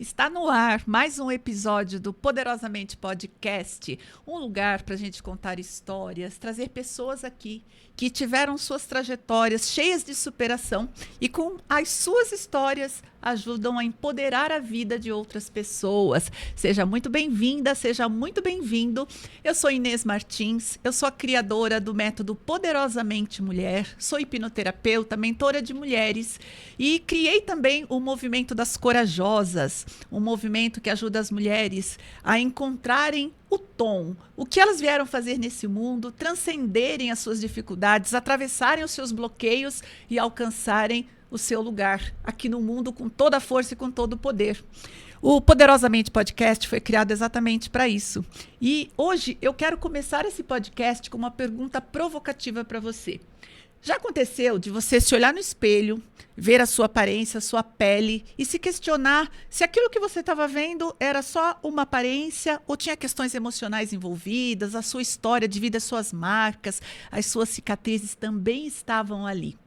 Está no ar mais um episódio do Poderosamente Podcast, um lugar para a gente contar histórias, trazer pessoas aqui que tiveram suas trajetórias cheias de superação e com as suas histórias ajudam a empoderar a vida de outras pessoas. Seja muito bem-vinda, seja muito bem-vindo. Eu sou Inês Martins, eu sou a criadora do método Poderosamente Mulher, sou hipnoterapeuta, mentora de mulheres e criei também o movimento das corajosas, um movimento que ajuda as mulheres a encontrarem o tom, o que elas vieram fazer nesse mundo, transcenderem as suas dificuldades, atravessarem os seus bloqueios e alcançarem o seu lugar aqui no mundo com toda a força e com todo o poder. O Poderosamente Podcast foi criado exatamente para isso. E hoje eu quero começar esse podcast com uma pergunta provocativa para você. Já aconteceu de você se olhar no espelho, ver a sua aparência, a sua pele e se questionar se aquilo que você estava vendo era só uma aparência ou tinha questões emocionais envolvidas, a sua história de vida, as suas marcas, as suas cicatrizes também estavam ali.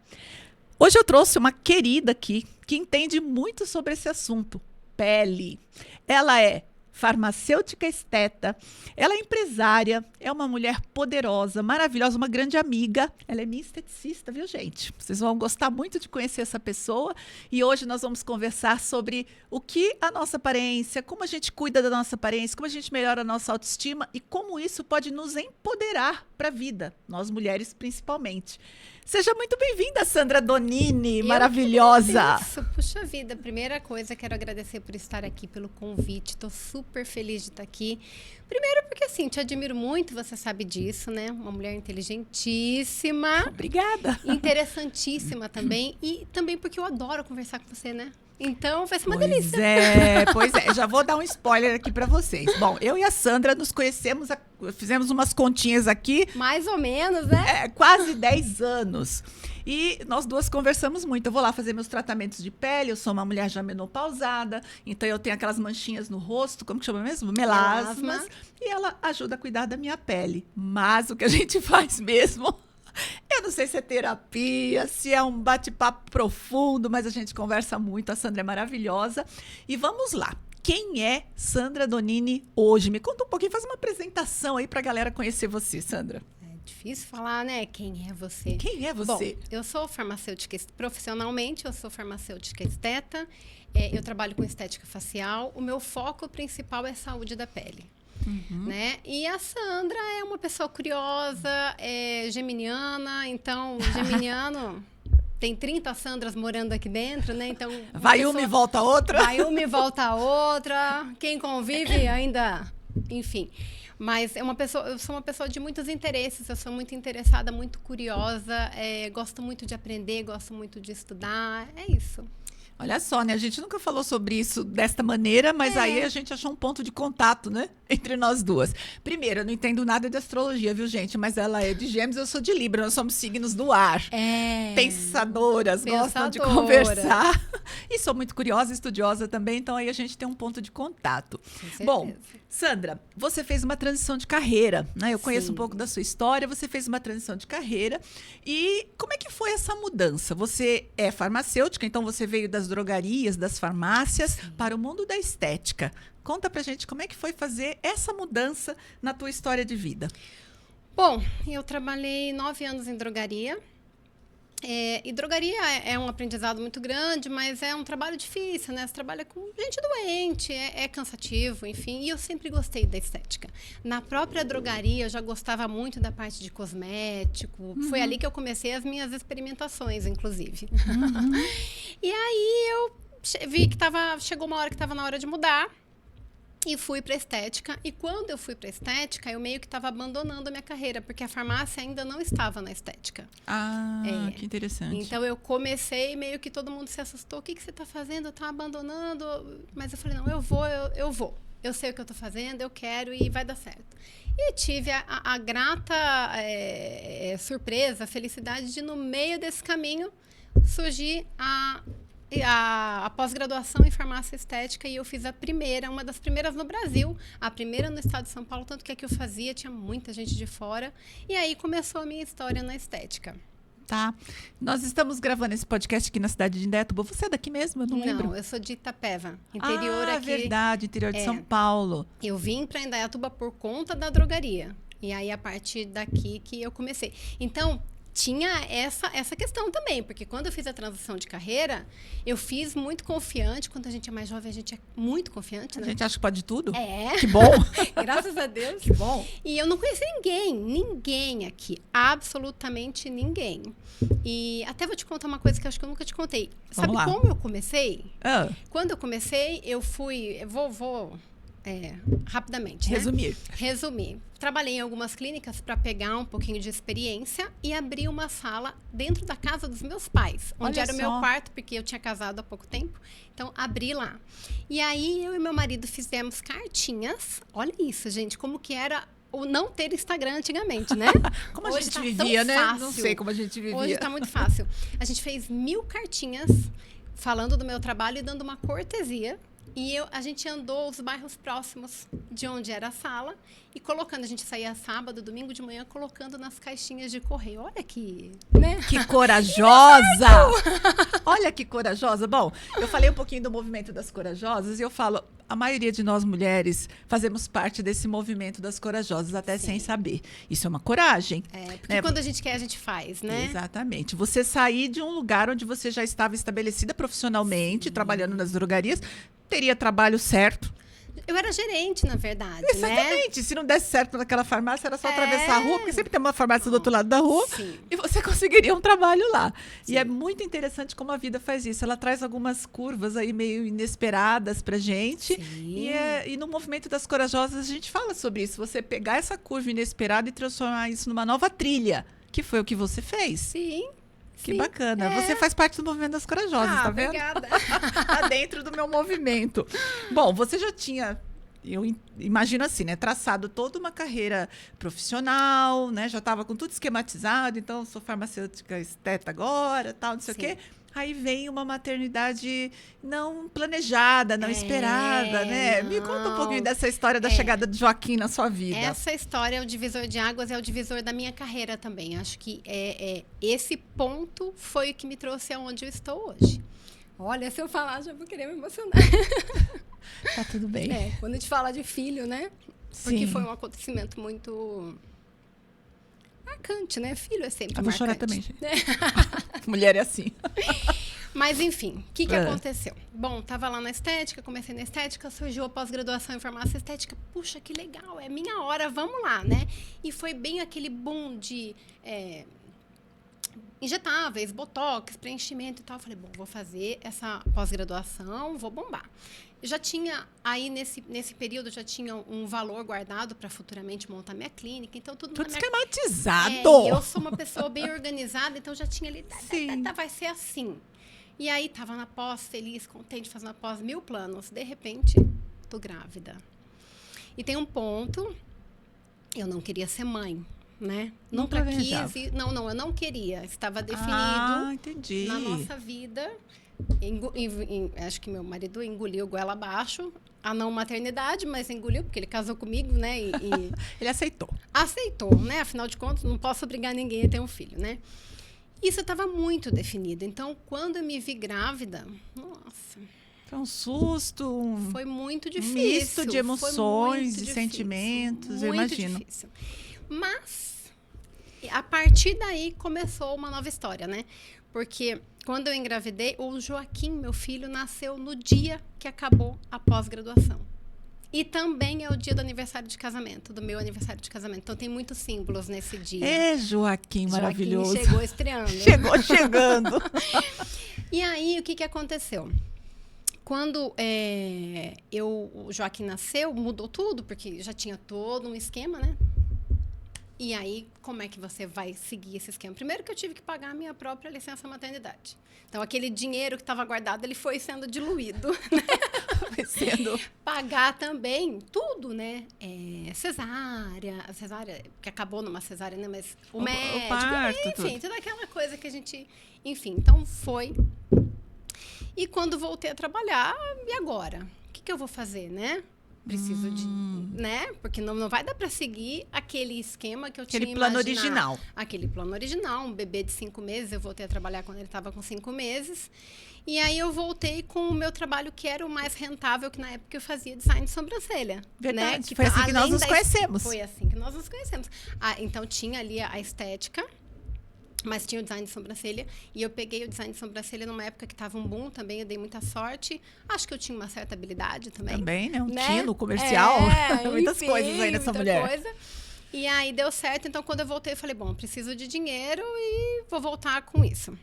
Hoje eu trouxe uma querida aqui que entende muito sobre esse assunto, pele. Ela é farmacêutica esteta, ela é empresária, é uma mulher poderosa, maravilhosa, uma grande amiga. Ela é minha esteticista, viu, gente? Vocês vão gostar muito de conhecer essa pessoa e hoje nós vamos conversar sobre o que a nossa aparência, como a gente cuida da nossa aparência, como a gente melhora a nossa autoestima e como isso pode nos empoderar para a vida, nós mulheres principalmente. Seja muito bem-vinda, Sandra Donini, maravilhosa. Isso, puxa vida, primeira coisa, quero agradecer por estar aqui, pelo convite, estou super feliz de estar aqui. Primeiro porque, assim, te admiro muito, você sabe disso, né? Uma mulher inteligentíssima. Obrigada. Interessantíssima também, e também porque eu adoro conversar com você, né? Então, vai ser uma delícia. Pois é. Já vou dar um spoiler aqui para vocês. Bom, eu e a Sandra nos conhecemos, fizemos umas continhas aqui. Mais ou menos, né? Quase 10 anos. E nós duas conversamos muito. Eu vou lá fazer meus tratamentos de pele, eu sou uma mulher já menopausada, então eu tenho aquelas manchinhas no rosto, como que chama mesmo? Melasmas. E ela ajuda a cuidar da minha pele. Mas o que a gente faz mesmo... Eu não sei se é terapia, se é um bate-papo profundo, mas a gente conversa muito. A Sandra é maravilhosa. E vamos lá. Quem é Sandra Donini hoje? Me conta um pouquinho, faz uma apresentação aí para a galera conhecer você, Sandra. É difícil falar, né? Quem é você? Quem é você? Bom, eu sou farmacêutica, profissionalmente, eu sou farmacêutica esteta. Eu trabalho com estética facial. O meu foco principal é saúde da pele. Né? E a Sandra é uma pessoa curiosa, é geminiana, então geminiano tem 30 Sandras morando aqui dentro, né? Então vai uma e volta a outra. Vai uma e volta a outra. Quem convive ainda, enfim. Mas eu sou uma pessoa de muitos interesses, eu sou muito interessada, muito curiosa, gosto muito de aprender, gosto muito de estudar, é isso. Olha só, né? A gente nunca falou sobre isso desta maneira, mas aí a gente achou um ponto de contato, né? Entre nós duas. Primeiro, eu não entendo nada de astrologia, viu, gente? Mas ela é de Gêmeos, eu sou de Libra. Nós somos signos do ar. Pensadoras, gostam de conversar. E sou muito curiosa, estudiosa também, então aí a gente tem um ponto de contato. Bom, Sandra, você fez uma transição de carreira, né? Eu conheço um pouco da sua história, você fez uma transição de carreira. E como é que foi essa mudança? Você é farmacêutica, então você veio das drogarias, das farmácias, para o mundo da estética. Conta pra gente como é que foi fazer essa mudança na tua história de vida. Bom, eu trabalhei 9 anos em drogaria. E drogaria é um aprendizado muito grande, mas é um trabalho difícil, né? Você trabalha com gente doente, é cansativo, enfim. E eu sempre gostei da estética. Na própria drogaria, eu já gostava muito da parte de cosmético. Foi ali que eu comecei as minhas experimentações, inclusive. E aí eu vi que chegou uma hora que estava na hora de mudar. E fui para estética. E quando eu fui para estética, eu meio que estava abandonando a minha carreira, porque a farmácia ainda não estava na estética. Que interessante. Então, eu comecei, meio que todo mundo se assustou. O que você está fazendo? Está abandonando? Mas eu falei, não, eu vou. Eu sei o que eu estou fazendo, eu quero e vai dar certo. E tive a grata surpresa, a felicidade de, no meio desse caminho, surgir a pós-graduação em farmácia estética, e eu fiz uma das primeiras no Brasil, a primeira no estado de São Paulo, tanto que a que eu fazia tinha muita gente de fora, e aí começou a minha história na estética. Tá. Nós estamos gravando esse podcast aqui na cidade de Indaiatuba. Você é daqui mesmo? Eu não lembro. Não, eu sou de Itapeva, interior aqui. Verdade, interior de São Paulo. Eu vim para Indaiatuba por conta da drogaria. E aí, a partir daqui que eu comecei. Então, tinha essa questão também, porque quando eu fiz a transição de carreira, eu fiz muito confiante. Quando a gente é mais jovem, a gente é muito confiante, né? A gente acha que pode tudo? É. Que bom. Graças a Deus. Que bom. E eu não conheci ninguém aqui. Absolutamente ninguém. E até vou te contar uma coisa que eu acho que eu nunca te contei. Sabe como eu comecei? Quando eu comecei, eu fui... Vou rapidamente, né? Resumir. Trabalhei em algumas clínicas para pegar um pouquinho de experiência e abri uma sala dentro da casa dos meus pais, onde era o meu quarto, porque eu tinha casado há pouco tempo. Então, abri lá. E aí, eu e meu marido fizemos cartinhas. Olha isso, gente, como que era o não ter Instagram antigamente, né? Como a gente vivia, né? Fácil. Não sei como a gente vivia. Hoje tá muito fácil. A gente fez 1000 cartinhas falando do meu trabalho e dando uma cortesia. E a gente andou os bairros próximos de onde era a sala e colocando. A gente saía sábado, domingo de manhã, colocando nas caixinhas de correio. Olha que... né? Que corajosa! Olha que corajosa. Bom, eu falei um pouquinho do movimento das corajosas e eu falo... A maioria de nós mulheres fazemos parte desse movimento das corajosas, até sem saber. Isso é uma coragem. Porque quando a gente quer, a gente faz, né? Exatamente. Você sair de um lugar onde você já estava estabelecida profissionalmente, trabalhando nas drogarias, teria trabalho certo. Eu era gerente, na verdade, Exatamente. Se não desse certo naquela farmácia, era só atravessar a rua, porque sempre tem uma farmácia do outro lado da rua. Sim. E você conseguiria um trabalho lá. Sim. E é muito interessante como a vida faz isso. Ela traz algumas curvas aí meio inesperadas pra gente. E no movimento das corajosas, a gente fala sobre isso. Você pegar essa curva inesperada e transformar isso numa nova trilha, que foi o que você fez. Sim. Que bacana. Você faz parte do movimento das corajosas, tá vendo? Obrigada. Tá dentro do meu movimento. Bom, você já tinha, eu imagino assim, né? Traçado toda uma carreira profissional, né? Já estava com tudo esquematizado, então sou farmacêutica esteta agora, tal, não sei o quê. Aí vem uma maternidade não planejada, não esperada, né? Me conta um pouquinho dessa história da chegada do Joaquim na sua vida. Essa história é o divisor de águas, é o divisor da minha carreira também. Acho que esse ponto foi o que me trouxe aonde eu estou hoje. Olha, se eu falar, já vou querer me emocionar. Tá tudo bem. Quando a gente fala de filho, né? Porque foi um acontecimento muito... marcante, né? Filho é sempre marcante. Vou chorar também, gente. Mulher é assim. Mas, enfim, o que aconteceu? Bom, tava lá na estética, comecei na estética, surgiu a pós-graduação em farmácia estética. Puxa, que legal, é minha hora, vamos lá, né? E foi bem aquele boom de injetáveis, botox, preenchimento e tal. Eu falei, bom, vou fazer essa pós-graduação, vou bombar. Eu já tinha, aí nesse período, já tinha um valor guardado para futuramente montar minha clínica. Então, tudo esquematizado. E eu sou uma pessoa bem organizada, então já tinha ali, vai ser assim. E aí, tava na pós, feliz, contente, fazendo a pós, 1000 planos. De repente, tô grávida. E tem um ponto, eu não queria ser mãe, né? Nunca quis. Não, eu não queria. Estava definido na nossa vida. Acho que meu marido engoliu goela abaixo a não maternidade, mas engoliu porque ele casou comigo, né? Ele aceitou, né? Afinal de contas, não posso obrigar ninguém a ter um filho, né? Isso estava muito definido. Então, quando eu me vi grávida, nossa, foi um susto, foi muito difícil, misto de emoções e sentimentos, eu imagino. Difícil. Mas a partir daí começou uma nova história, né? Porque quando eu engravidei, o Joaquim, meu filho, nasceu no dia que acabou a pós-graduação. E também é o dia do aniversário de casamento, do meu aniversário de casamento. Então, tem muitos símbolos nesse dia. Joaquim, maravilhoso. Joaquim chegou estreando. Chegou chegando. E aí, o que aconteceu? Quando o Joaquim nasceu, mudou tudo, porque já tinha todo um esquema, né? E aí, como é que você vai seguir esse esquema? Primeiro que eu tive que pagar a minha própria licença maternidade. Então, aquele dinheiro que estava guardado, ele foi sendo diluído. Né? Foi sendo... Pagar também tudo, né? Cesárea, que acabou numa cesárea, né? Mas o médico, parto, enfim, toda aquela coisa que a gente... Enfim, então foi. E quando voltei a trabalhar, e agora? O que eu vou fazer, né? Preciso de, né? Porque não vai dar para seguir aquele esquema que eu tinha Aquele plano original. Aquele plano original. Um bebê de 5 meses, eu voltei a trabalhar quando ele estava com 5 meses. E aí eu voltei com o meu trabalho que era o mais rentável, que na época eu fazia design de sobrancelha. Verdade, né? Que foi assim que nós nos conhecemos. Foi assim que nós nos conhecemos. Então tinha ali a estética, mas tinha o design de sobrancelha. E eu peguei o design de sobrancelha numa época que estava um boom também. Eu dei muita sorte. Acho que eu tinha uma certa habilidade também. Também, né? Tino comercial. Muitas enfim, coisas aí nessa mulher. Coisa. E aí deu certo. Então, quando eu voltei, eu falei, bom, preciso de dinheiro e vou voltar com isso.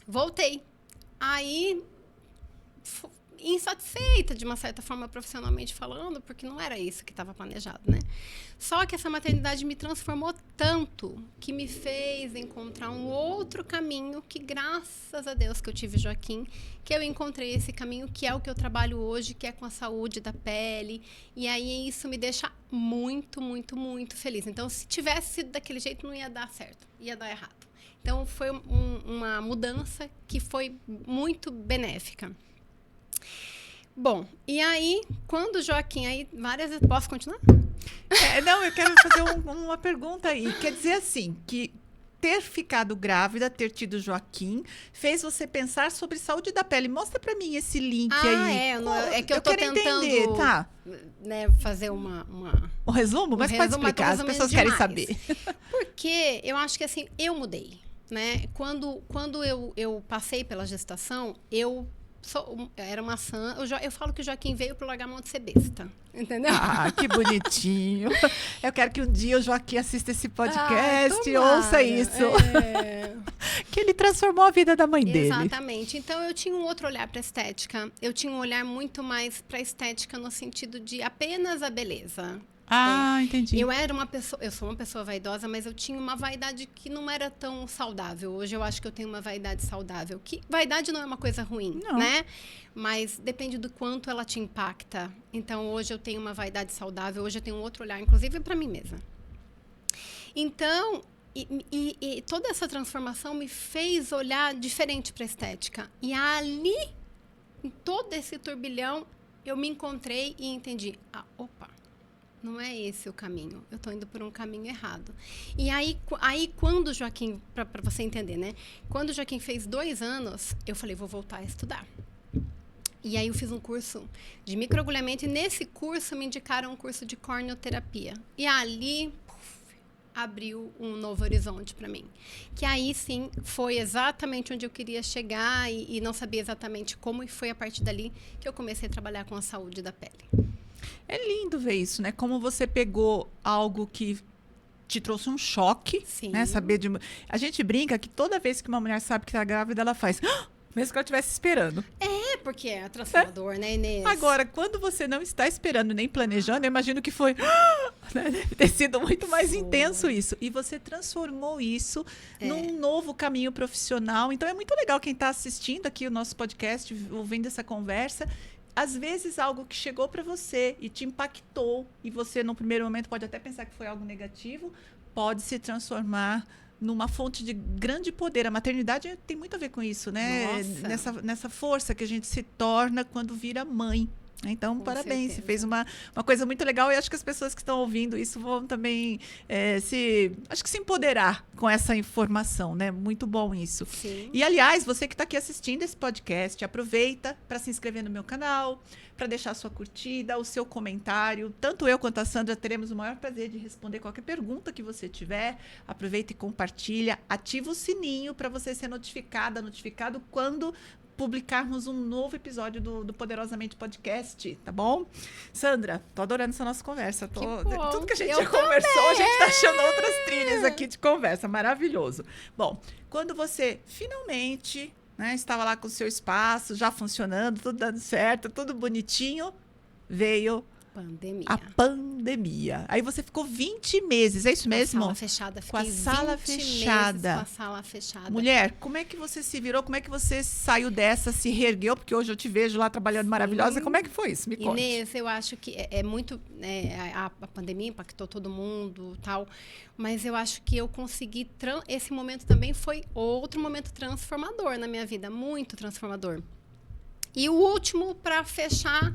Voltei. Aí, insatisfeita, de uma certa forma, profissionalmente falando, porque não era isso que estava planejado, né? Só que essa maternidade me transformou tanto que me fez encontrar um outro caminho que, graças a Deus que eu tive Joaquim, que eu encontrei esse caminho que é o que eu trabalho hoje, que é com a saúde da pele. E aí isso me deixa muito, muito, muito feliz. Então, se tivesse sido daquele jeito, não ia dar certo, ia dar errado. Então, foi uma mudança que foi muito benéfica. Bom, e aí, quando o Joaquim... Posso continuar? Não, eu quero fazer uma pergunta aí. Quer dizer assim, que ter ficado grávida, ter tido Joaquim, fez você pensar sobre saúde da pele. Mostra pra mim esse link aí. É que eu tô quero tentando entender, tá? Né, fazer Um resumo? Mas pode explicar, as pessoas querem saber. Porque eu acho que assim, eu mudei. Né? Quando eu passei pela gestação, era uma maçã. Eu falo que o Joaquim veio para largar a mão de ser besta. Entendeu? Ah, que bonitinho. Eu quero que um dia o Joaquim assista esse podcast e ouça isso. Que ele transformou a vida da mãe dele. Exatamente. Então, eu tinha um outro olhar para a estética. Eu tinha um olhar muito mais para a estética no sentido de apenas a beleza. Entendi. Eu sou uma pessoa vaidosa, mas eu tinha uma vaidade que não era tão saudável. Hoje eu acho que eu tenho uma vaidade saudável. Que vaidade não é uma coisa ruim, né? Mas depende do quanto ela te impacta. Então, hoje eu tenho uma vaidade saudável, hoje eu tenho um outro olhar, inclusive para mim mesma. Então, e toda essa transformação me fez olhar diferente para a estética. E ali, em todo esse turbilhão, eu me encontrei e entendi. Opa! Não é esse o caminho. Eu estou indo por um caminho errado. E aí quando o Joaquim, para você entender, né? Quando o Joaquim fez 2 anos, eu falei, vou voltar a estudar. E aí eu fiz um curso de microagulhamento e nesse curso me indicaram um curso de corneoterapia. E ali abriu um novo horizonte para mim. Que aí sim foi exatamente onde eu queria chegar e não sabia exatamente como, e foi a partir dali que eu comecei a trabalhar com a saúde da pele. É lindo ver isso, né? Como você pegou algo que te trouxe um choque, né? Saber de... A gente brinca que toda vez que uma mulher sabe que está grávida, ela faz... Mesmo que ela estivesse esperando. Porque é transformador, né, Inês? Agora, quando você não está esperando nem planejando, eu imagino que foi... Deve ter sido muito mais intenso isso. E você transformou isso num novo caminho profissional. Então, é muito legal quem está assistindo aqui o nosso podcast, ouvindo essa conversa. Às vezes, algo que chegou para você e te impactou, e você, no primeiro momento, pode até pensar que foi algo negativo, pode se transformar numa fonte de grande poder. A maternidade tem muito a ver com isso, né? Nessa força que a gente se torna quando vira mãe. Então, com parabéns, certeza. Você fez uma coisa muito legal, e acho que as pessoas que estão ouvindo isso vão também se empoderar com essa informação, né? Muito bom isso. Sim. E, aliás, você que está aqui assistindo esse podcast, aproveita para se inscrever no meu canal, para deixar a sua curtida, o seu comentário. Tanto eu quanto a Sandra teremos o maior prazer de responder qualquer pergunta que você tiver. Aproveita e compartilha, ativa o sininho para você ser notificado quando publicarmos um novo episódio do Poderosamente Podcast, tá bom? Sandra, tô adorando essa nossa conversa. Tudo que a gente já conversou, a gente tá achando outras trilhas aqui de conversa. Maravilhoso. Bom, quando você finalmente, né, estava lá com o seu espaço, já funcionando, tudo dando certo, tudo bonitinho, veio a pandemia. Aí você ficou 20 meses, é isso mesmo? Com a sala fechada. Com a sala fechada. Com a sala fechada. Mulher, como é que você se virou? Como é que você saiu dessa, se reergueu? Porque hoje eu te vejo lá trabalhando maravilhosa. Como é que foi isso? Me conte. Inês, eu acho que é muito... a pandemia impactou todo mundo, tal. Mas eu acho que eu consegui... Esse momento também foi outro momento transformador na minha vida. Muito transformador. E o último, para fechar...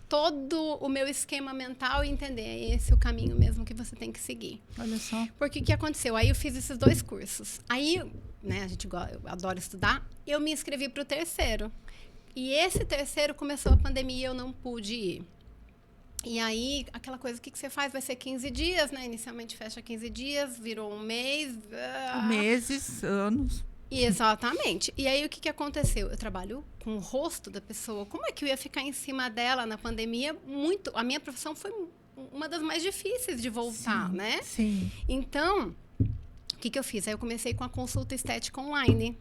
todo o meu esquema mental e entender, é esse o caminho mesmo que você tem que seguir. Olha só. Porque o que aconteceu? Aí eu fiz esses 2 cursos. Aí, né, eu adoro estudar, eu me inscrevi para o terceiro. E esse terceiro começou a pandemia e eu não pude ir. E aí, aquela coisa, o que você faz? Vai ser 15 dias, né? Inicialmente fecha 15 dias, virou um mês. Meses, anos. Exatamente. E aí, o que aconteceu? Eu trabalho com o rosto da pessoa. Como é que eu ia ficar em cima dela na pandemia? Muito. A minha profissão foi uma das mais difíceis de voltar, Sim, né? Sim. Então, o que eu fiz? Aí eu comecei com a consulta estética online.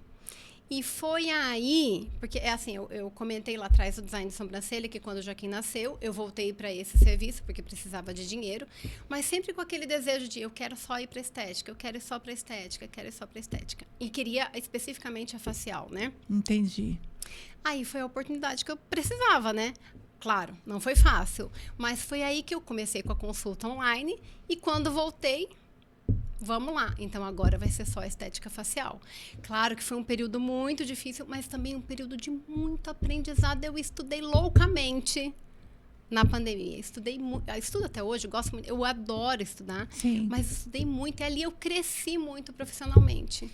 E foi aí, porque é assim, eu comentei lá atrás do design de sobrancelha, que quando o Joaquim nasceu, eu voltei para esse serviço, porque precisava de dinheiro, mas sempre com aquele desejo de eu quero só ir para estética, eu quero ir só para estética, eu quero ir só para estética. E queria especificamente a facial, né? Entendi. Aí foi a oportunidade que eu precisava, né? Claro, não foi fácil, mas foi aí que eu comecei com a consulta online e quando voltei, vamos lá, então agora vai ser só a estética facial. Claro que foi um período muito difícil, mas também um período de muito aprendizado. Eu estudei loucamente na pandemia. Estudo até hoje, gosto muito, eu adoro estudar, Sim. mas estudei muito e ali eu cresci muito profissionalmente.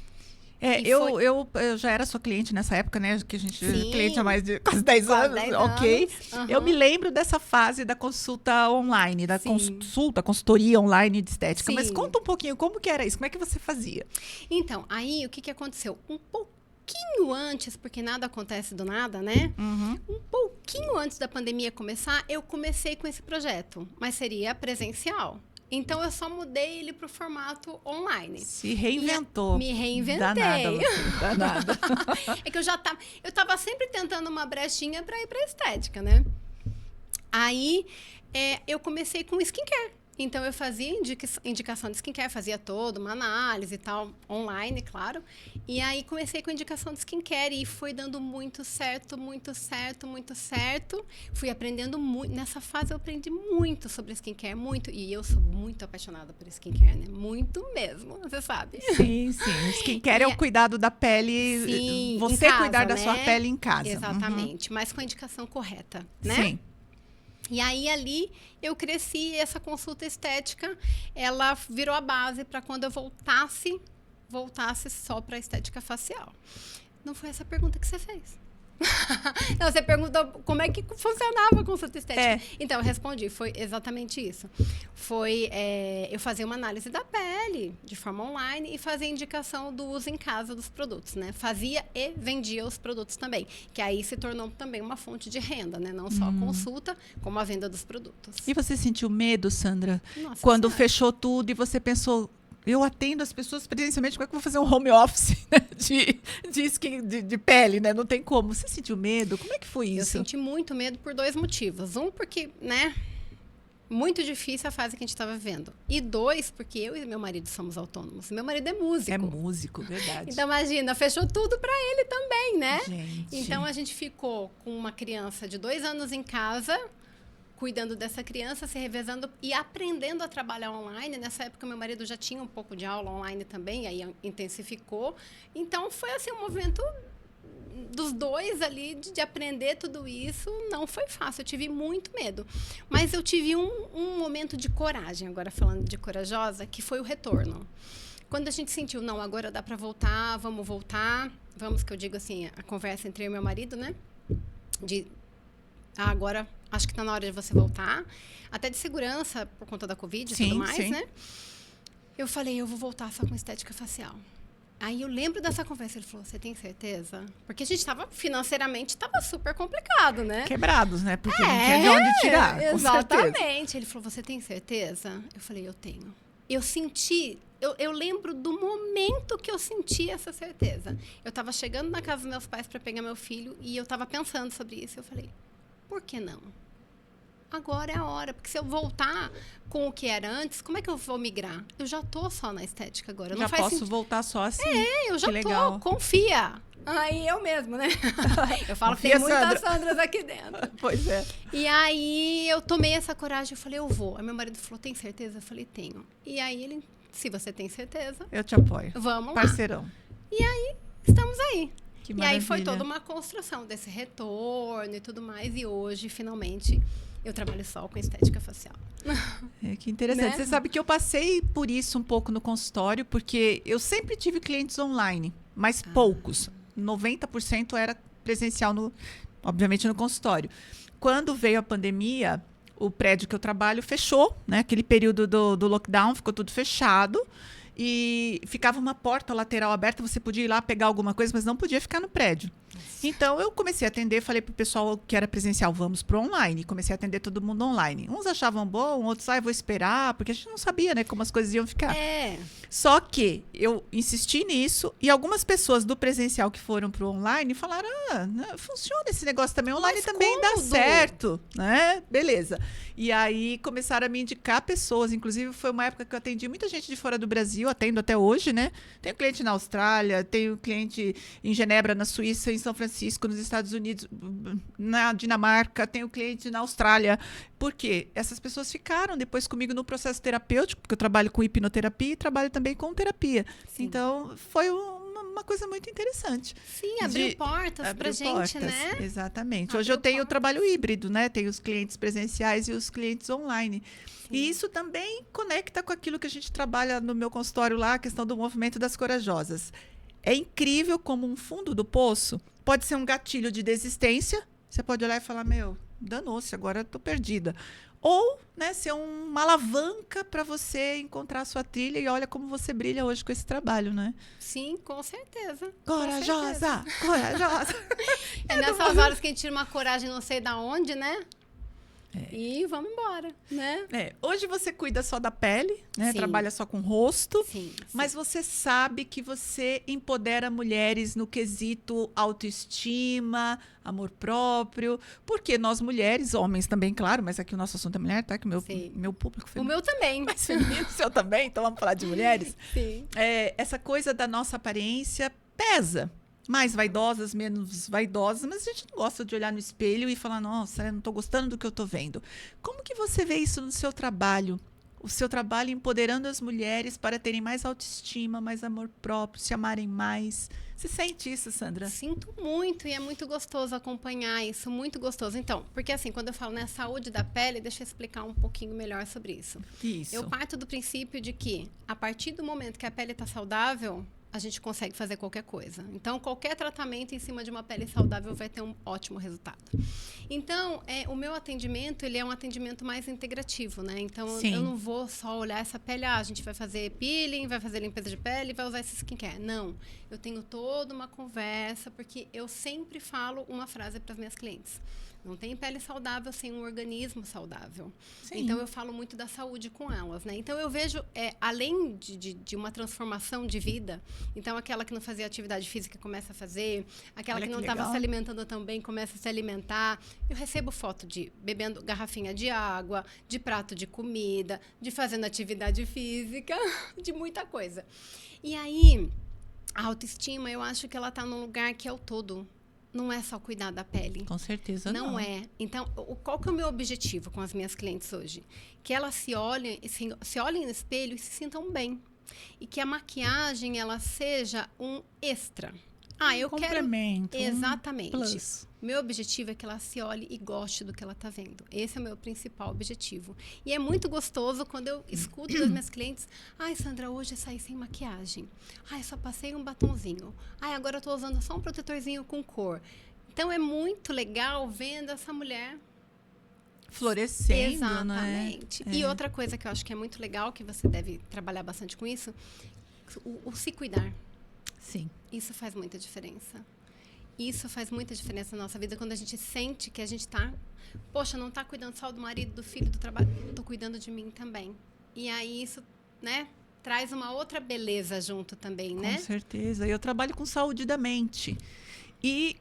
Eu já era sua cliente nessa época, né? Que a gente é Sim. cliente há mais de quase 10 Quase anos. 10 ok. anos. Uhum. Eu me lembro dessa fase da consulta online, da Sim. consultoria online de estética. Sim. Mas conta um pouquinho, como que era isso? Como é que você fazia? Então, aí o que aconteceu? Um pouquinho antes, porque nada acontece do nada, né? Uhum. Um pouquinho antes da pandemia começar, eu comecei com esse projeto, mas seria presencial. Então, eu só mudei ele para o formato online. Se reinventou. Me reinventei. Danada. É que eu estava sempre tentando uma brechinha para ir para estética, né? Aí, eu comecei com skincare. Então, eu fazia indicação de skincare, fazia toda uma análise e tal, online, claro. E aí, comecei com indicação de skincare e foi dando muito certo, muito certo, muito certo. Fui aprendendo muito. Nessa fase, eu aprendi muito sobre skincare, muito. E eu sou muito apaixonada por skincare, né? Muito mesmo, você sabe. Sim, sim. O skincare é o cuidado da pele. Sim, você em casa, cuidar da né? sua pele em casa. Exatamente, mas com a indicação correta, né? Sim. E aí, ali, eu cresci, essa consulta estética, ela virou a base para quando eu voltasse só para estética facial. Não foi essa a pergunta que você fez. Não, você perguntou como é que funcionava a consulta estética. Então, eu respondi, foi exatamente isso. Eu fazia uma análise da pele de forma online e fazia indicação do uso em casa dos produtos, né? Fazia e vendia os produtos também, que aí se tornou também uma fonte de renda, né? Não só a consulta, como a venda dos produtos. E você sentiu medo, Sandra, Nossa quando Senhora. fechou tudo e você pensou, eu atendo as pessoas presencialmente, como é que eu vou fazer um home office, né, de pele, né? Não tem como. Você sentiu medo? Como é que foi Eu isso? senti muito medo por 2 motivos. Um, porque, né, muito difícil a fase que a gente estava vivendo. E 2, porque eu e meu marido somos autônomos. Meu marido é músico. É músico, verdade. Então, imagina, fechou tudo para ele também, né? Gente. Então, a gente ficou com uma criança de 2 anos em casa, cuidando dessa criança, se revezando e aprendendo a trabalhar online. Nessa época, meu marido já tinha um pouco de aula online também, aí intensificou. Então, foi assim, um movimento dos dois ali de aprender tudo isso. Não foi fácil, eu tive muito medo. Mas eu tive um momento de coragem, agora falando de corajosa, que foi o retorno. Quando a gente sentiu, não, agora dá para voltar, vamos, que eu digo assim, a conversa entre eu e meu marido, né? Agora acho que está na hora de você voltar. Até de segurança, por conta da Covid e tudo mais, né? Eu falei, eu vou voltar só com estética facial. Aí eu lembro dessa conversa, ele falou, você tem certeza? Porque a gente financeiramente estava super complicado, né? Quebrados, né? Porque não tinha de onde tirar. Exatamente. Ele falou, você tem certeza? Eu falei, eu tenho. Eu senti, eu lembro do momento que eu senti essa certeza. Eu estava chegando na casa dos meus pais para pegar meu filho e eu estava pensando sobre isso. Eu falei, por que não? Agora é a hora, porque se eu voltar com o que era antes, como é que eu vou migrar? Eu já tô só na estética agora. Já posso voltar só assim. Eu já tô, legal. Confia. Aí eu mesmo, né? Eu falo que tem muitas Sandras aqui dentro. Pois é. E aí eu tomei essa coragem, eu falei, eu vou. Aí meu marido falou, tem certeza? Eu falei, tenho. E aí ele, se você tem certeza... Eu te apoio. Vamos lá. Parceirão. E aí, estamos aí. Que E aí foi maravilha. toda uma construção desse retorno e tudo mais. E hoje, finalmente, eu trabalho só com estética facial. Que interessante. Né? Você sabe que eu passei por isso um pouco no consultório, porque eu sempre tive clientes online, mas poucos. 90% era presencial, obviamente, no consultório. Quando veio a pandemia, o prédio que eu trabalho fechou, né? Aquele período do lockdown, ficou tudo fechado. E ficava uma porta lateral aberta, você podia ir lá pegar alguma coisa, mas não podia ficar no prédio. Então, eu comecei a atender, falei pro pessoal que era presencial, vamos pro online. Comecei a atender todo mundo online. Uns achavam bom, outros, vou esperar, porque a gente não sabia, né, como as coisas iam ficar. Só que eu insisti nisso e algumas pessoas do presencial que foram pro online falaram, funciona esse negócio também, online mas também dá certo, né? Beleza. E aí começaram a me indicar pessoas, inclusive foi uma época que eu atendi muita gente de fora do Brasil, atendo até hoje, né? Tenho cliente na Austrália, tenho cliente em Genebra, na Suíça, em São Francisco, nos Estados Unidos, na Dinamarca, tenho cliente na Austrália. Por quê? Essas pessoas ficaram depois comigo no processo terapêutico, porque eu trabalho com hipnoterapia e trabalho também com terapia. Sim. Então, foi uma coisa muito interessante. Sim, abriu portas pra gente, né? Exatamente. Hoje eu tenho o trabalho híbrido, né? Tenho os clientes presenciais e os clientes online. Sim. E isso também conecta com aquilo que a gente trabalha no meu consultório lá, a questão do movimento das corajosas. É incrível como um fundo do poço pode ser um gatilho de desistência. Você pode olhar e falar, danou-se, agora eu tô perdida. Ou, né, ser uma alavanca para você encontrar a sua trilha e olha como você brilha hoje com esse trabalho, né? Sim, com certeza. Corajosa, corajosa. É nessas horas que a gente tira uma coragem não sei da onde, né? E vamos embora, né? Hoje você cuida só da pele, né? Trabalha só com o rosto, mas você sabe que você empodera mulheres no quesito autoestima, amor próprio, porque nós mulheres, homens também, claro, mas aqui o nosso assunto é mulher, tá? Que o meu público feminino. O meu também. Mas feminino, o seu também, então vamos falar de mulheres. Sim. Essa coisa da nossa aparência pesa. Mais vaidosas, menos vaidosas, mas a gente não gosta de olhar no espelho e falar, nossa, eu não estou gostando do que eu estou vendo. Como que você vê isso no seu trabalho? O seu trabalho empoderando as mulheres para terem mais autoestima, mais amor próprio, se amarem mais. Você sente isso, Sandra? Sinto muito e é muito gostoso acompanhar isso, muito gostoso. Então, porque assim, quando eu falo saúde da pele, deixa eu explicar um pouquinho melhor sobre isso. Isso. Eu parto do princípio de que, a partir do momento que a pele está saudável, a gente consegue fazer qualquer coisa. Então, qualquer tratamento em cima de uma pele saudável vai ter um ótimo resultado. Então, o meu atendimento, ele é um atendimento mais integrativo, né? Então, eu não vou só olhar essa pele, a gente vai fazer peeling, vai fazer limpeza de pele, vai usar esse skincare. Não. Eu tenho toda uma conversa, porque eu sempre falo uma frase para as minhas clientes. Não tem pele saudável sem um organismo saudável. Sim. Então, eu falo muito da saúde com elas, né? Então, eu vejo, além de uma transformação de vida, então, aquela que não fazia atividade física começa a fazer, aquela que não estava se alimentando tão bem começa a se alimentar. Eu recebo foto de bebendo garrafinha de água, de prato de comida, de fazendo atividade física, de muita coisa. E aí, a autoestima, eu acho que ela está num lugar que é o todo. Não é só cuidar da pele. Com certeza não. Não é. Então, qual que é o meu objetivo com as minhas clientes hoje? Que elas se olhem no espelho e se sintam bem. E que a maquiagem, ela seja um extra. Eu complemento, quero... Exatamente. Plus. Meu objetivo é que ela se olhe e goste do que ela está vendo. Esse é o meu principal objetivo. E é muito gostoso quando eu escuto das minhas clientes, Sandra, hoje eu saí sem maquiagem. Só passei um batonzinho. Agora eu estou usando só um protetorzinho com cor. Então, é muito legal vendo essa mulher florescendo, exatamente. Né? E outra coisa que eu acho que é muito legal, que você deve trabalhar bastante com isso, o se cuidar. Sim. Isso faz muita diferença. Isso faz muita diferença na nossa vida, quando a gente sente que a gente está... Poxa, não está cuidando só do marido, do filho, do trabalho. Estou cuidando de mim também. E aí isso, né, traz uma outra beleza junto também, né? Com certeza. Eu trabalho com saúde da mente. E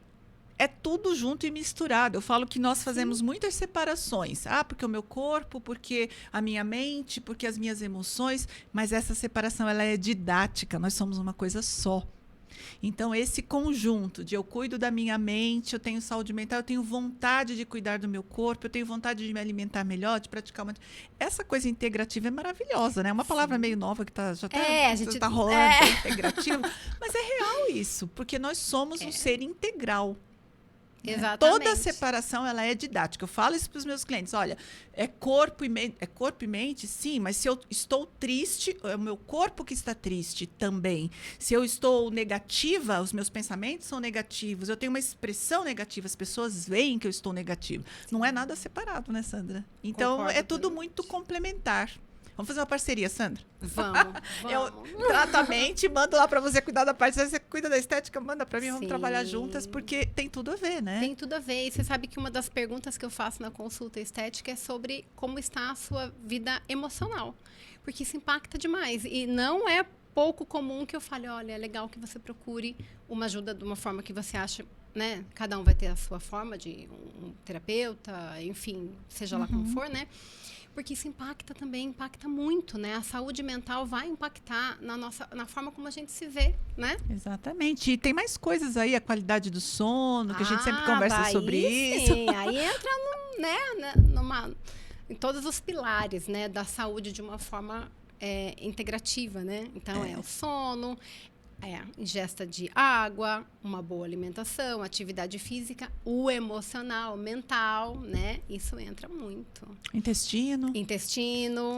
é tudo junto e misturado. Eu falo que nós fazemos muitas separações. Porque o meu corpo, porque a minha mente, porque as minhas emoções. Mas essa separação, ela é didática. Nós somos uma coisa só. Então, esse conjunto de eu cuido da minha mente, eu tenho saúde mental, eu tenho vontade de cuidar do meu corpo, eu tenho vontade de me alimentar melhor, de praticar uma... Essa coisa integrativa é maravilhosa, né? É uma palavra meio nova que já está rolando, integrativo. Mas é real isso, porque nós somos um ser integral. Exatamente. Toda separação ela é didática. Eu falo isso para os meus clientes. Olha, é corpo e mente, sim, mas se eu estou triste, é o meu corpo que está triste também. Se eu estou negativa, os meus pensamentos são negativos. Eu tenho uma expressão negativa, as pessoas veem que eu estou negativa. Não é nada separado, né, Sandra? Então, concordo, é tudo muito complementar. Vamos fazer uma parceria, Sandra? Vamos. Eu trato a mente, mando lá para você cuidar da parte, você cuida da estética, manda para mim, vamos trabalhar juntas, porque tem tudo a ver, né? Tem tudo a ver. E você sabe que uma das perguntas que eu faço na consulta estética é sobre como está a sua vida emocional. Porque isso impacta demais. E não é pouco comum que eu fale, olha, é legal que você procure uma ajuda de uma forma que você acha, né? Cada um vai ter a sua forma de um terapeuta, enfim, seja lá como for, né? Porque isso impacta muito, né? A saúde mental vai impactar na forma como a gente se vê, né? Exatamente. E tem mais coisas aí, a qualidade do sono, que a gente sempre conversa sobre isso. Sim, aí entra em todos os pilares, né, da saúde de uma forma integrativa, né? Então, é o sono, ingesta de água, uma boa alimentação, atividade física, o emocional, mental, né? Isso entra muito. Intestino.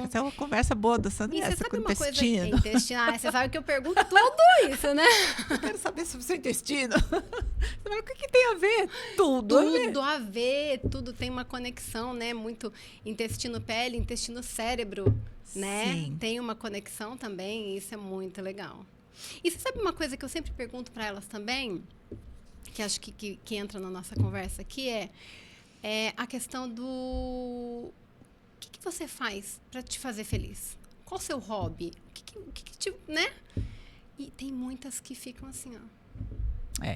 Essa é uma conversa boa da Sandra. E você sabe uma intestino. Coisa? Intestino. Você sabe que eu pergunto tudo isso, né? Eu quero saber sobre o seu intestino. O que tem a ver? Tudo a ver. Tudo tem uma conexão, né? Muito intestino-pele, intestino-cérebro, né? Sim. Tem uma conexão também e isso é muito legal. E você sabe uma coisa que eu sempre pergunto para elas também, que acho que entra na nossa conversa aqui, é a questão do... O que você faz para te fazer feliz? Qual o seu hobby? O que te, né? E tem muitas que ficam assim, ó.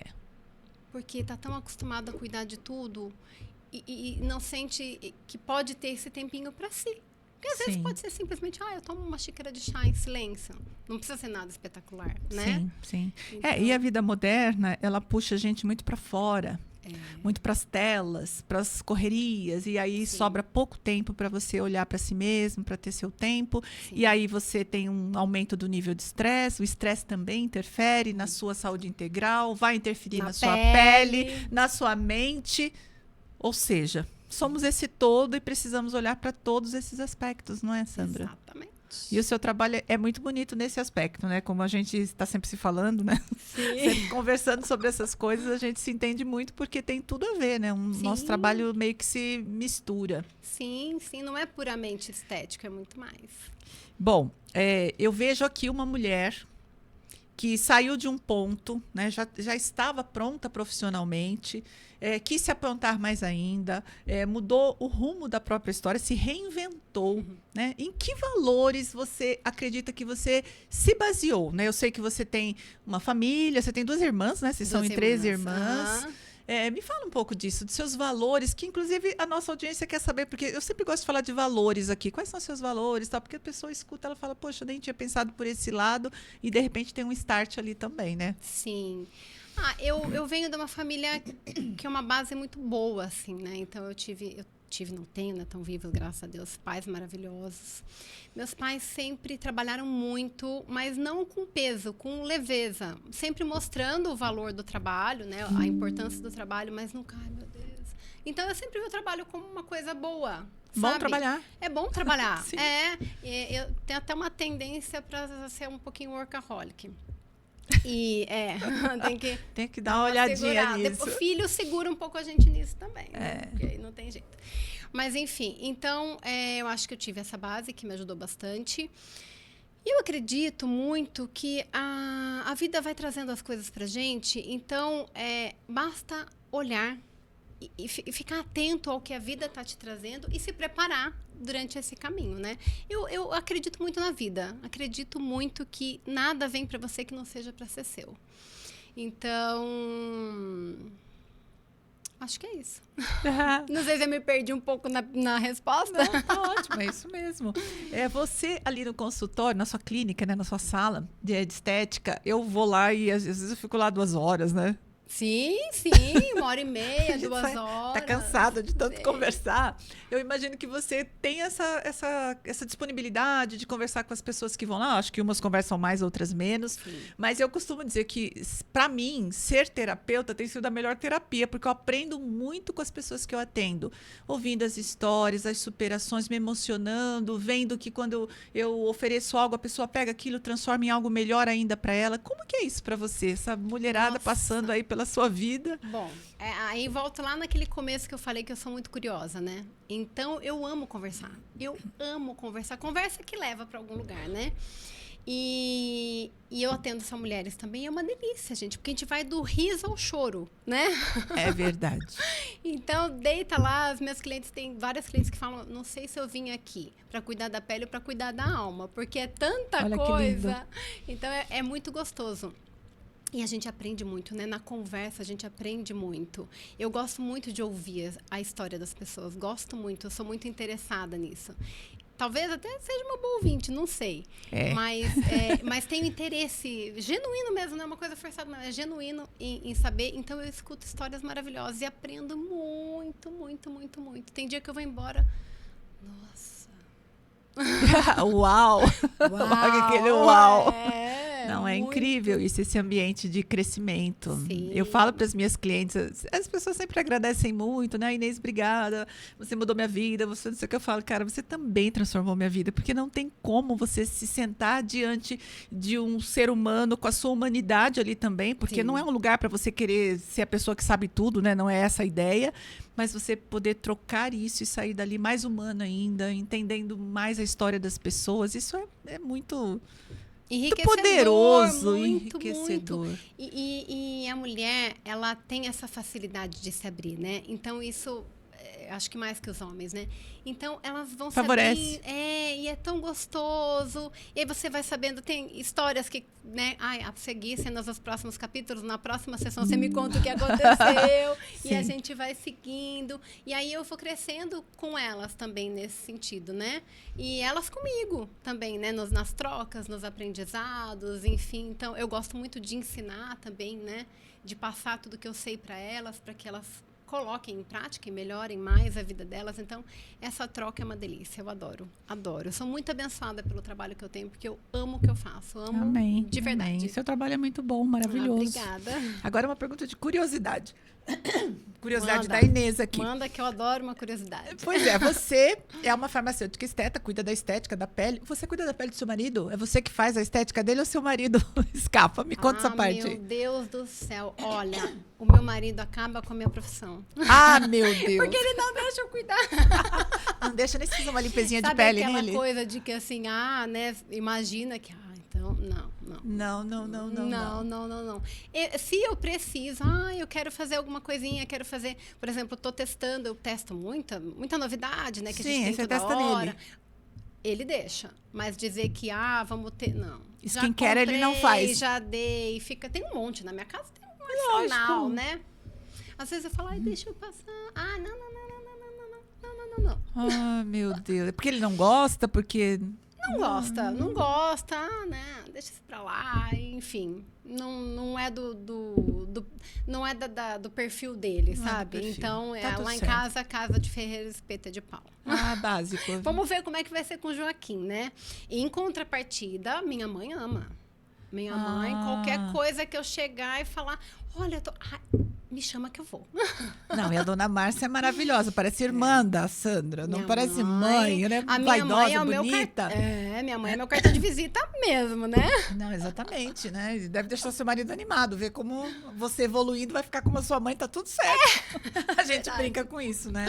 Porque tá tão acostumado a cuidar de tudo e não sente que pode ter esse tempinho para si. Porque às vezes pode ser simplesmente, eu tomo uma xícara de chá em silêncio. Não precisa ser nada espetacular, né? Sim. Então... e a vida moderna, ela puxa a gente muito para fora. Muito para as telas, para as correrias. E aí sobra pouco tempo para você olhar para si mesmo, para ter seu tempo. E aí você tem um aumento do nível de estresse. O estresse também interfere na sua saúde integral, vai interferir na sua pele, na sua mente. Ou seja... somos esse todo e precisamos olhar para todos esses aspectos, não é, Sandra? Exatamente. E o seu trabalho é muito bonito nesse aspecto, né? Como a gente está sempre se falando, né? Sempre conversando sobre essas coisas, a gente se entende muito porque tem tudo a ver, né? Nosso trabalho meio que se mistura. Sim, não é puramente estético, é muito mais. Bom, eu vejo aqui uma mulher que saiu de um ponto, né, já estava pronta profissionalmente, quis se aprontar mais ainda, mudou o rumo da própria história, se reinventou. Né? Em que valores você acredita que você se baseou? Né? Eu sei que você tem uma família, você tem 2 irmãs, né? Vocês são em 3 irmãs. Me fala um pouco disso, dos seus valores, que inclusive a nossa audiência quer saber, porque eu sempre gosto de falar de valores aqui. Quais são os seus valores? Tal? Porque a pessoa escuta, ela fala, poxa, eu nem tinha pensado por esse lado, e de repente tem um start ali também, né? Sim. Eu venho de uma família que é uma base muito boa, assim, né? Então eu tive, não tenho, né, tão vivos, graças a Deus, pais maravilhosos. Meus pais sempre trabalharam muito, mas não com peso, com leveza. Sempre mostrando o valor do trabalho, né, a importância do trabalho, mas nunca, ai meu Deus. Então eu sempre vi o trabalho como uma coisa boa. Bom sabe? trabalhar. É bom trabalhar. Sim. Eu tenho até uma tendência para ser um pouquinho workaholic. E tem que dar uma olhadinha nisso. O filho segura um pouco a gente nisso também, né? Porque aí não tem jeito. Mas enfim, então eu acho que eu tive essa base que me ajudou bastante. E eu acredito muito que a vida vai trazendo as coisas pra gente, então basta olhar e ficar atento ao que a vida está te trazendo e se preparar durante esse caminho, né? Eu acredito muito na vida. Acredito muito que nada vem para você que não seja para ser seu. Então, Acho que é isso. Não sei se eu me perdi um pouco na resposta. Não, tá ótimo, é isso mesmo. Você ali no consultório, na sua clínica, né, na sua sala de estética, eu vou lá e às vezes eu fico lá 2 horas, né? Sim, 1h30, 2 horas. Tá cansada de tanto conversar. Eu imagino que você tem essa disponibilidade de conversar com as pessoas que vão lá. Acho que umas conversam mais, outras menos. Sim. Mas eu costumo dizer que, para mim, ser terapeuta tem sido a melhor terapia, porque eu aprendo muito com as pessoas que eu atendo. Ouvindo as histórias, as superações, me emocionando, vendo que quando eu ofereço algo, a pessoa pega aquilo, transforma em algo melhor ainda para ela. Como que é isso para você? Essa mulherada passando aí pela sua vida. Bom, aí volto lá naquele começo que eu falei que eu sou muito curiosa, né? Então, eu amo conversar. Eu amo conversar. Conversa que leva para algum lugar, né? E eu atendo essas mulheres também. É uma delícia, gente. Porque a gente vai do riso ao choro, né? É verdade. Então, deita lá. As minhas clientes, tem várias clientes que falam, não sei se eu vim aqui para cuidar da pele ou para cuidar da alma. Porque é tanta Olha coisa. Então, é muito gostoso. E a gente aprende muito, né? Na conversa, a gente aprende muito. Eu gosto muito de ouvir a história das pessoas. Gosto muito, eu sou muito interessada nisso. Talvez até seja uma boa ouvinte, não sei. Mas tenho interesse genuíno mesmo, não é uma coisa forçada, não. É genuíno em saber. Então, eu escuto histórias maravilhosas e aprendo muito, muito, muito, muito. Tem dia que eu vou embora... Nossa! Uau! Aquele uau! Não, é muito incrível isso, esse ambiente de crescimento. Sim. Eu falo para as minhas clientes, as pessoas sempre agradecem muito, né? Inês, obrigada, você mudou minha vida, você não sei o que. Eu falo, cara, você também transformou minha vida, porque não tem como você se sentar diante de um ser humano com a sua humanidade ali também, porque Sim. não é um lugar para você querer ser a pessoa que sabe tudo, né? Não é essa a ideia, mas você poder trocar isso e sair dali mais humano ainda, entendendo mais a história das pessoas, isso é muito... Enriquecedor, poderoso, muito, enriquecedor. muito. E a mulher, ela tem essa facilidade de se abrir, né? Então, isso, acho que mais que os homens, né? Então, elas vão Favorece. e é tão gostoso. E aí você vai sabendo, tem histórias que, né? A seguir, sendo os próximos capítulos, na próxima sessão você me conta o que aconteceu. E a gente vai seguindo. E aí eu vou crescendo com elas também nesse sentido, né? E elas comigo também, né? Nas trocas, nos aprendizados, enfim. Então, eu gosto muito de ensinar também, né? De passar tudo que eu sei para elas, para que elas coloquem em prática e melhorem mais a vida delas. Então, essa troca é uma delícia. Eu adoro, adoro. Eu sou muito abençoada pelo trabalho que eu tenho, porque eu amo o que eu faço. Amo de verdade. Amém. Seu trabalho é muito bom, maravilhoso. Obrigada. Agora uma pergunta de curiosidade. Curiosidade Manda. da Inês aqui. Manda, que eu adoro uma curiosidade. Pois é, você é uma farmacêutica esteta, cuida da estética da pele. Você cuida da pele do seu marido? É você que faz a estética dele ou seu marido escapa? Me conta essa parte. Meu Deus do céu. Olha, o meu marido acaba com a minha profissão. Ah, meu Deus. Porque ele não deixa eu cuidar. Não deixa nem se fazer uma limpezinha Sabe de pele aquela nele? coisa de que assim, né, imagina que, então, não. Não. Se eu preciso, eu quero fazer alguma coisinha, quero fazer, por exemplo, eu tô testando, eu testo muita novidade, né, que Sim, a gente tem você toda testa hora. Nele. Ele deixa, mas dizer que, vamos ter, não. Skincare ele não faz. Já dei, tem um monte na minha casa, tem um arsenal, né? Às vezes eu falo, deixa eu passar. Não. Ah, meu Deus. É porque ele não gosta, porque... Não gosta, né? Deixa isso pra lá, enfim. Não é não é do perfil dele, sabe? Perfil. Então, Tá lá em certo. casa de ferreiro, espeta de pau. Básico. Vamos ver como é que vai ser com o Joaquim, né? Em contrapartida, minha mãe ama. Minha mãe, qualquer coisa que eu chegar e falar, olha, me chama que eu vou. Não, e a dona Márcia é maravilhosa, parece irmã da Sandra, não Minha parece mãe, né? A minha mãe é o bonita. minha mãe é meu cartão de visita mesmo, né? Não, exatamente, né? E deve deixar seu marido animado, ver como você evoluindo vai ficar como a sua mãe, tá tudo certo. A gente brinca com isso, né?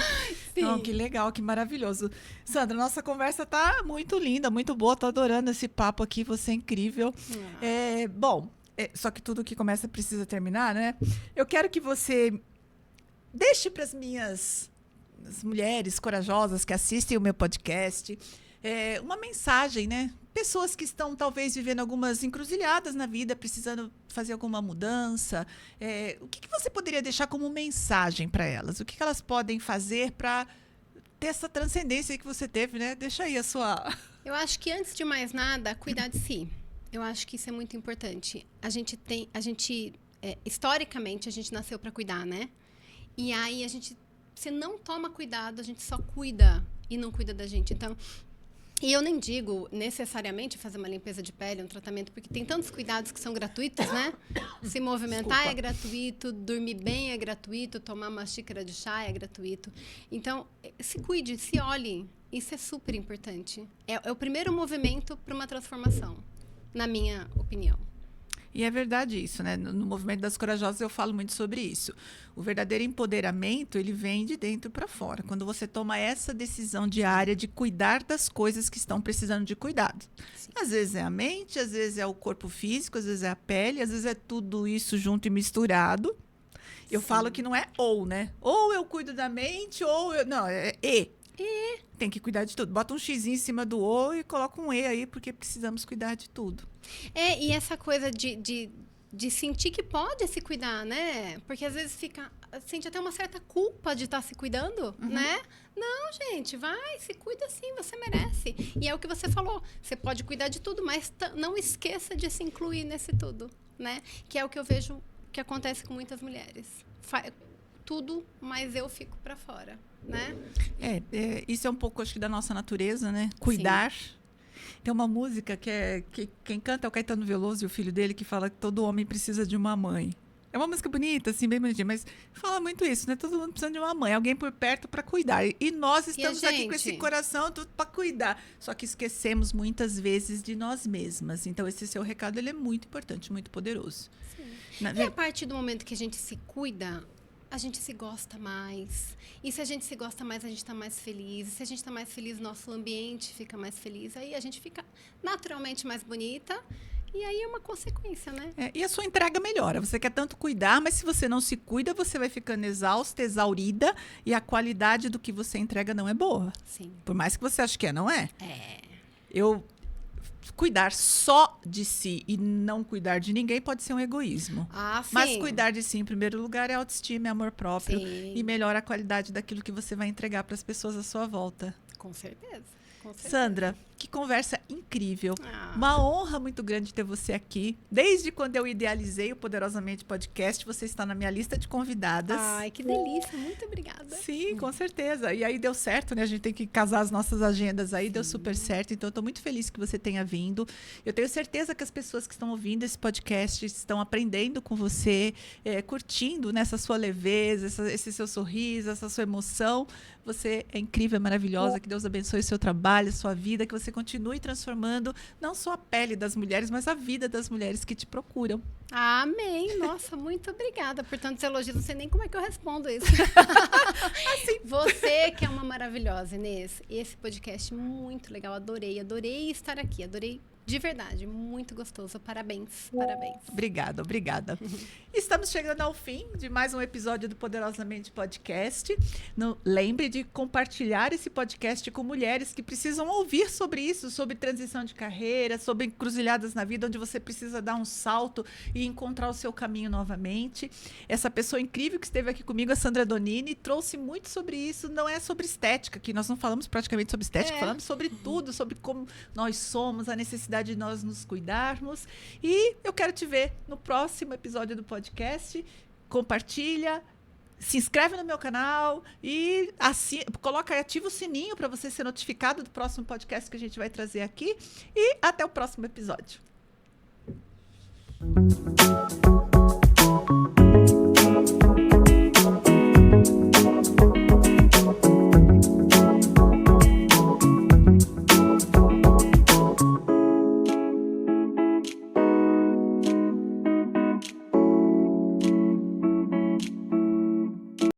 Sim. Não, que legal, que maravilhoso. Sandra, nossa conversa tá muito linda, muito boa, tô adorando esse papo aqui, você é incrível. Bom, só que tudo que começa precisa terminar, né? Eu quero que você deixe para as mulheres corajosas que assistem o meu podcast uma mensagem, né? Pessoas que estão talvez vivendo algumas encruzilhadas na vida, precisando fazer alguma mudança. O que você poderia deixar como mensagem para elas? O que elas podem fazer para ter essa transcendência que você teve, né? Deixa aí a sua... Eu acho que antes de mais nada, cuidar de si. Eu acho que isso é muito importante. Historicamente, a gente nasceu para cuidar, né? E aí, se não toma cuidado, a gente só cuida e não cuida da gente. Então, e eu nem digo necessariamente fazer uma limpeza de pele, um tratamento, porque tem tantos cuidados que são gratuitos, né? Se movimentar é gratuito, dormir bem é gratuito, tomar uma xícara de chá é gratuito. Então, se cuide, se olhe. Isso é super importante. É o primeiro movimento para uma transformação, na minha opinião. E é verdade isso, né? No Movimento das Corajosas eu falo muito sobre isso. O verdadeiro empoderamento, ele vem de dentro para fora. Quando você toma essa decisão diária de cuidar das coisas que estão precisando de cuidado. Sim. Às vezes é a mente, às vezes é o corpo físico, às vezes é a pele, às vezes é tudo isso junto e misturado. Eu falo que não é ou, né? Ou eu cuido da mente, ou eu... Não, é e. Tem que cuidar de tudo. Bota um xizinho em cima do O e coloca um E aí, porque precisamos cuidar de tudo. E essa coisa de sentir que pode se cuidar, né? Porque às vezes sente até uma certa culpa de estar se cuidando, né? Não, gente, vai, se cuida sim, você merece. E é o que você falou, você pode cuidar de tudo, mas não esqueça de se incluir nesse tudo, né? Que é o que eu vejo que acontece com muitas mulheres. Tudo, mas eu fico para fora, né? Isso é um pouco, acho que, da nossa natureza, né? Cuidar. Sim. Tem uma música que quem canta é o Caetano Veloso e o filho dele, que fala que todo homem precisa de uma mãe. É uma música bonita, assim, bem bonitinha, mas fala muito isso, né? Todo mundo precisa de uma mãe, alguém por perto para cuidar. E nós estamos aqui com esse coração tudo para cuidar. Só que esquecemos muitas vezes de nós mesmas. Então, esse seu recado, ele é muito importante, muito poderoso. Sim. E a partir do momento que a gente se cuida, a gente se gosta mais. E se a gente se gosta mais, a gente está mais feliz. E se a gente está mais feliz, nosso ambiente fica mais feliz. Aí a gente fica naturalmente mais bonita. E aí é uma consequência, né? E a sua entrega melhora. Você quer tanto cuidar, mas se você não se cuida, você vai ficando exausta, exaurida. E a qualidade do que você entrega não é boa. Sim. Por mais que você ache que não é. Cuidar só de si e não cuidar de ninguém pode ser um egoísmo. Sim. Mas cuidar de si, em primeiro lugar, é autoestima, é amor próprio. Sim. E melhora a qualidade daquilo que você vai entregar para as pessoas à sua volta. Com certeza. Sandra, que conversa incrível. Uma honra muito grande ter você aqui. Desde quando eu idealizei o Poderosamente Podcast, você está na minha lista de convidadas. Ai, que delícia. Muito obrigada. Sim, com certeza. E aí deu certo, né? A gente tem que casar as nossas agendas aí. Sim. Deu super certo. Então, eu estou muito feliz que você tenha vindo. Eu tenho certeza que as pessoas que estão ouvindo esse podcast estão aprendendo com você, curtindo nessa sua leveza, esse seu sorriso, essa sua emoção. Você é incrível, é maravilhosa. Que Deus abençoe o seu trabalho, a sua vida. Que você continue transformando não só a pele das mulheres, mas a vida das mulheres que te procuram. Amém. Nossa, muito obrigada por tantos elogios. Não sei nem como é que eu respondo isso. Assim. Você que é uma maravilhosa, Inês. Esse podcast muito legal. Adorei estar aqui. Adorei de verdade. Muito gostoso. Parabéns. Obrigada. Estamos chegando ao fim de mais um episódio do Poderosamente Podcast. Lembre de compartilhar esse podcast com mulheres que precisam ouvir sobre isso, sobre transição de carreira, sobre encruzilhadas na vida, onde você precisa dar um salto e encontrar o seu caminho novamente. Essa pessoa incrível que esteve aqui comigo, a Sandra Donini, trouxe muito sobre isso. Não é sobre estética, que nós não falamos praticamente sobre estética, falamos sobre tudo, sobre como nós somos, a necessidade de nós nos cuidarmos. E eu quero te ver no próximo episódio do podcast. Compartilha, se inscreve no meu canal e ativa o sininho para você ser notificado do próximo podcast que a gente vai trazer aqui. E até o próximo episódio.